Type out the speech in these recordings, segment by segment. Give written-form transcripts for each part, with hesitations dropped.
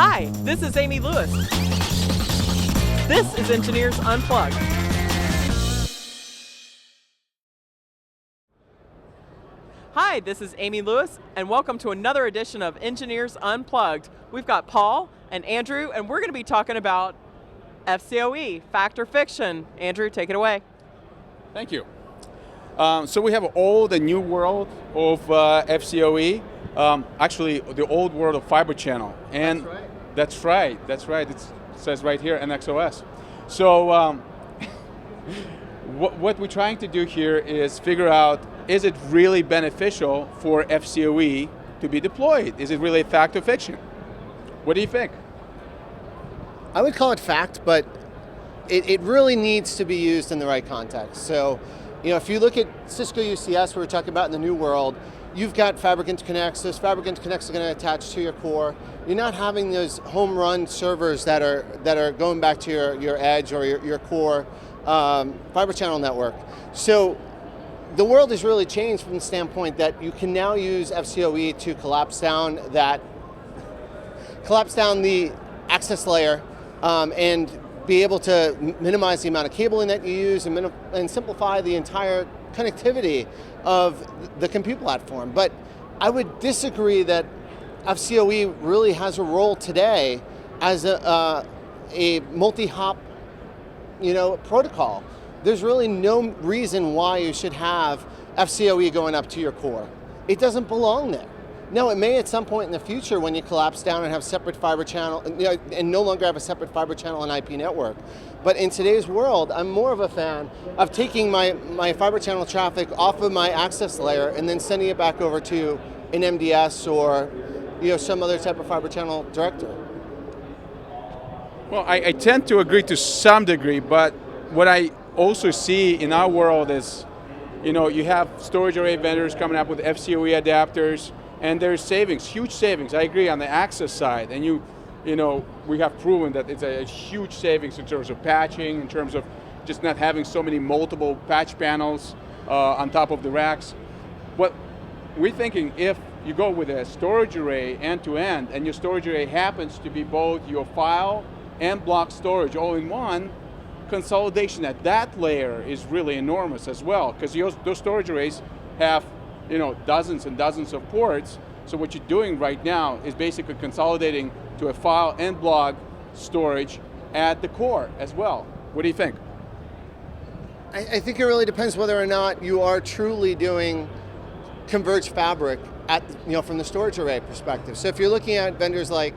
Hi, this is Amy Lewis. This is Engineers Unplugged. Hi, this is Amy Lewis, and welcome to another edition of Engineers Unplugged. We've got Paul and Andrew, and we're going to be talking about FCOE, fact or fiction. Andrew, take it away. Thank you. So we have old and new world of FCOE. Actually, the old world of fiber channel. And that's right. It says right here, NexusIS. So what we're trying to do here is figure out, is it really beneficial for FCOE to be deployed? Is it really fact or fiction? What do you think? I would call it fact, but it really needs to be used in the right context. So, if you look at Cisco UCS, we were talking about in the new world, you've got fabric interconnects. Those fabric interconnects are going to attach to your core. You're not having those home run servers that are going back to your edge or your core fiber channel network. So the world has really changed from the standpoint that you can now use FCOE to collapse down the access layer and be able to minimize the amount of cabling that you use and simplify the entire connectivity of the compute platform. But I would disagree that FCOE really has a role today as a multi-hop protocol. There's really no reason why you should have FCOE going up to your core. It doesn't belong there. Now, it may at some point in the future when you collapse down and have separate fiber channel, and no longer have a separate fiber channel and IP network. But in today's world, I'm more of a fan of taking my fiber channel traffic off of my access layer and then sending it back over to an MDS or some other type of fiber channel director. Well, I tend to agree to some degree, but what I also see in our world is, you have storage array vendors coming up with FCOE adapters, and there's savings, huge savings. I agree on the access side, and we have proven that it's a huge savings in terms of patching, in terms of just not having so many multiple patch panels on top of the racks. What we're thinking, if you go with a storage array end-to-end, and your storage array happens to be both your file and block storage all in one, consolidation at that layer is really enormous as well, because those storage arrays have dozens and dozens of ports. So what you're doing right now is basically consolidating to a file and block storage at the core as well. What do you think? I think it really depends whether or not you are truly doing converged fabric from the storage array perspective. So if you're looking at vendors like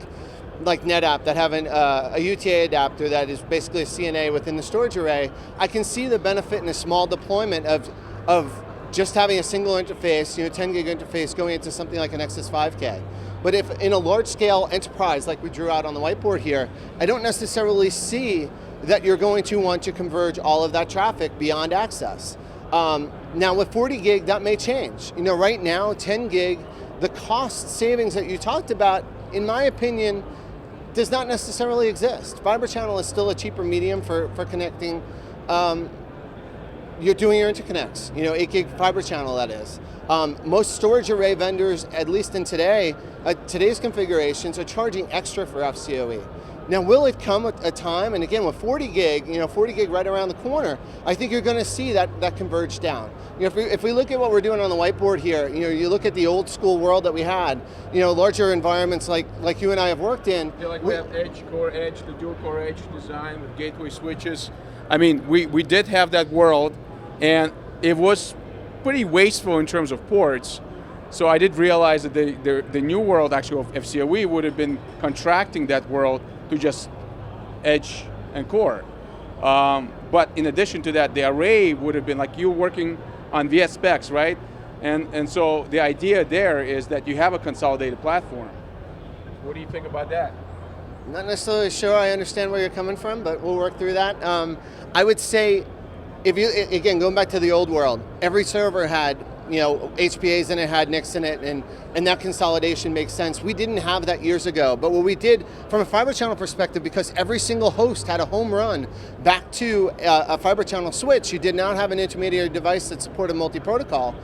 NetApp that have a UTA adapter that is basically a CNA within the storage array, I can see the benefit in a small deployment of just having a single interface, 10 gig interface going into something like an Nexus 5K. But if in a large scale enterprise like we drew out on the whiteboard here, I don't necessarily see that you're going to want to converge all of that traffic beyond access. Now with 40 gig, that may change. Right now, 10 gig, the cost savings that you talked about, in my opinion, does not necessarily exist. Fiber channel is still a cheaper medium for connecting. You're doing your interconnects, 8 gig fiber channel that is. Most storage array vendors, at least in today's configurations, are charging extra for FCOE. Now, will it come a time, and again with 40 gig, 40 gig right around the corner, I think you're going to see that converge down. If we look at what we're doing on the whiteboard here, you look at the old school world that we had, larger environments like you and I have worked in. Yeah, we have edge, core edge, the dual core edge design with gateway switches. I mean, we did have that world, and it was pretty wasteful in terms of ports. So I did realize that the new world actually of FCOE would have been contracting that world to just edge and core. But in addition to that, the array would have been like you working on VS specs, right? And so the idea there is that you have a consolidated platform. What do you think about that? Not necessarily sure I understand where you're coming from, but we'll work through that. I would say, again, going back to the old world, every server had HPAs in it, had NICs in it, and that consolidation makes sense. We didn't have that years ago, but what we did from a fiber channel perspective, because every single host had a home run back to a fiber channel switch, you did not have an intermediary device that supported multi-protocol,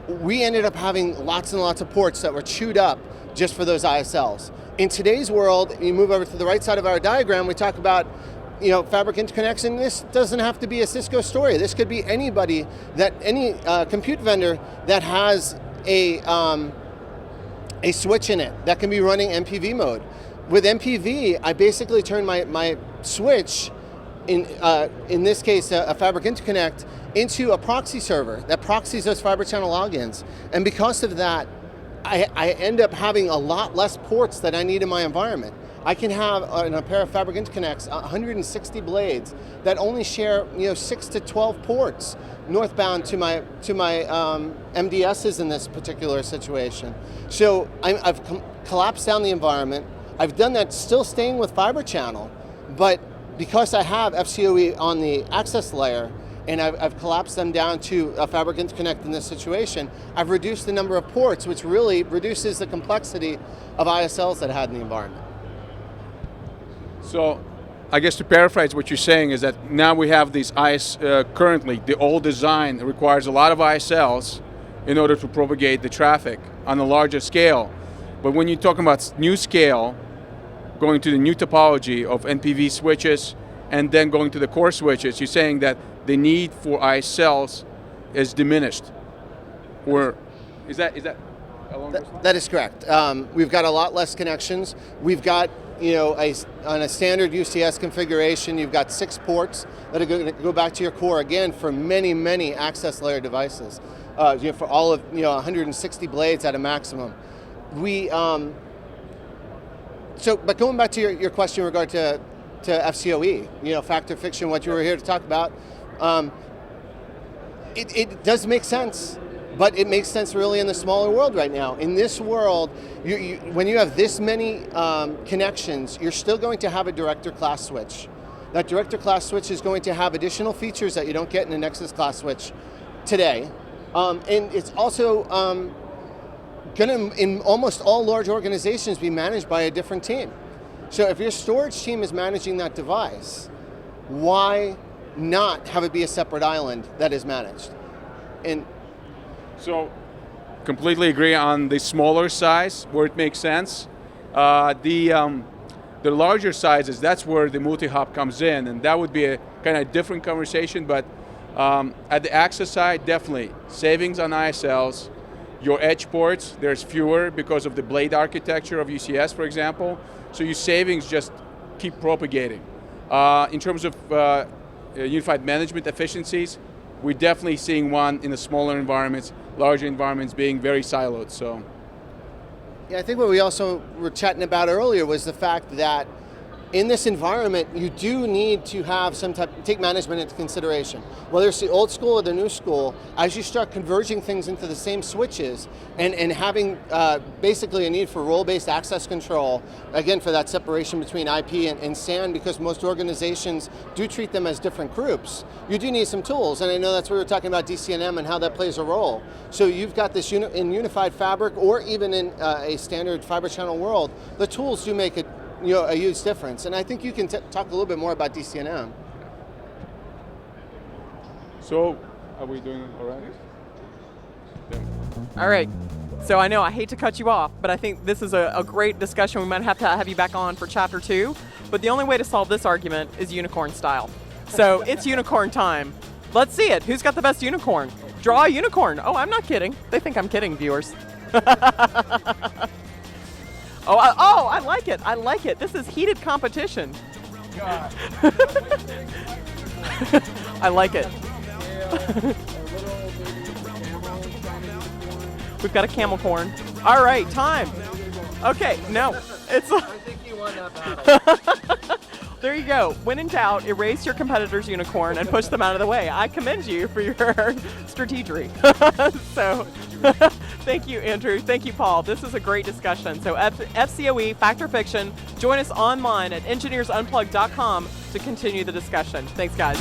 we ended up having lots and lots of ports that were chewed up just for those ISLs. In today's world, you move over to the right side of our diagram, we talk about fabric interconnects, and this doesn't have to be a Cisco story. This could be anybody, any compute vendor that has a switch in it that can be running MPV mode. With MPV, I basically turn my switch, in this case a fabric interconnect, into a proxy server that proxies those fiber channel logins. And because of that, I end up having a lot less ports that I need in my environment. I can have in a pair of fabric interconnects 160 blades that only share 6 to 12 ports northbound to my MDSs in this particular situation. So I've collapsed down the environment. I've done that still staying with fiber channel, but because I have FCOE on the access layer and I've collapsed them down to a fabric interconnect in this situation, I've reduced the number of ports, which really reduces the complexity of ISLs that I had in the environment. So, I guess to paraphrase what you're saying is that now we have these currently, the old design requires a lot of ISLs in order to propagate the traffic on a larger scale. But when you're talking about new scale, going to the new topology of NPV switches and then going to the core switches, you're saying that the need for ISLs is diminished. Or is that along those lines? That is correct. We've got a lot less connections. We've got on a standard UCS configuration, you've got 6 ports that are going to go back to your core, again, for many, many access layer devices, for all of 160 blades at a maximum. But going back to your question in regard to FCOE, factor fiction, what you were here to talk about, it does make sense. But it makes sense really in the smaller world right now. In this world, when you have this many connections, you're still going to have a director class switch. That director class switch is going to have additional features that you don't get in a Nexus class switch today. And it's also going to, in almost all large organizations, be managed by a different team. So if your storage team is managing that device, why not have it be a separate island that is managed? So, completely agree on the smaller size where it makes sense. The larger sizes, that's where the multi-hop comes in, and that would be a kind of different conversation. But at the access side, definitely savings on ISLs. Your edge ports, there's fewer because of the blade architecture of UCS, for example. So your savings just keep propagating. In terms of unified management efficiencies, we're definitely seeing one in the smaller environments, larger environments being very siloed. So, yeah, I think what we also were chatting about earlier was the fact that in this environment, you do need to have take management into consideration. Whether it's the old school or the new school, as you start converging things into the same switches and having basically a need for role-based access control, again, for that separation between IP and SAN, because most organizations do treat them as different groups, you do need some tools. And I know that's what we were talking about DCNM and how that plays a role. So you've got this in unified fabric or even in a standard fiber channel world, the tools do make it a huge difference. And I think you can talk a little bit more about DCNM. So, are we doing all right? Yeah. All right. So I know I hate to cut you off, but I think this is a great discussion. We might have to have you back on for chapter 2. But the only way to solve this argument is unicorn style. So it's unicorn time. Let's see it. Who's got the best unicorn? Draw a unicorn. Oh, I'm not kidding. They think I'm kidding, viewers. I like it. I like it. This is heated competition. God. I like it. We've got a camel corn. All right, time. Okay, no. It's. I think you won that battle. There you go. When in doubt, erase your competitor's unicorn and push them out of the way. I commend you for your strategery. So, thank you, Andrew. Thank you, Paul. This is a great discussion. So, FCOE, Fact or Fiction, join us online at engineersunplugged.com to continue the discussion. Thanks, guys.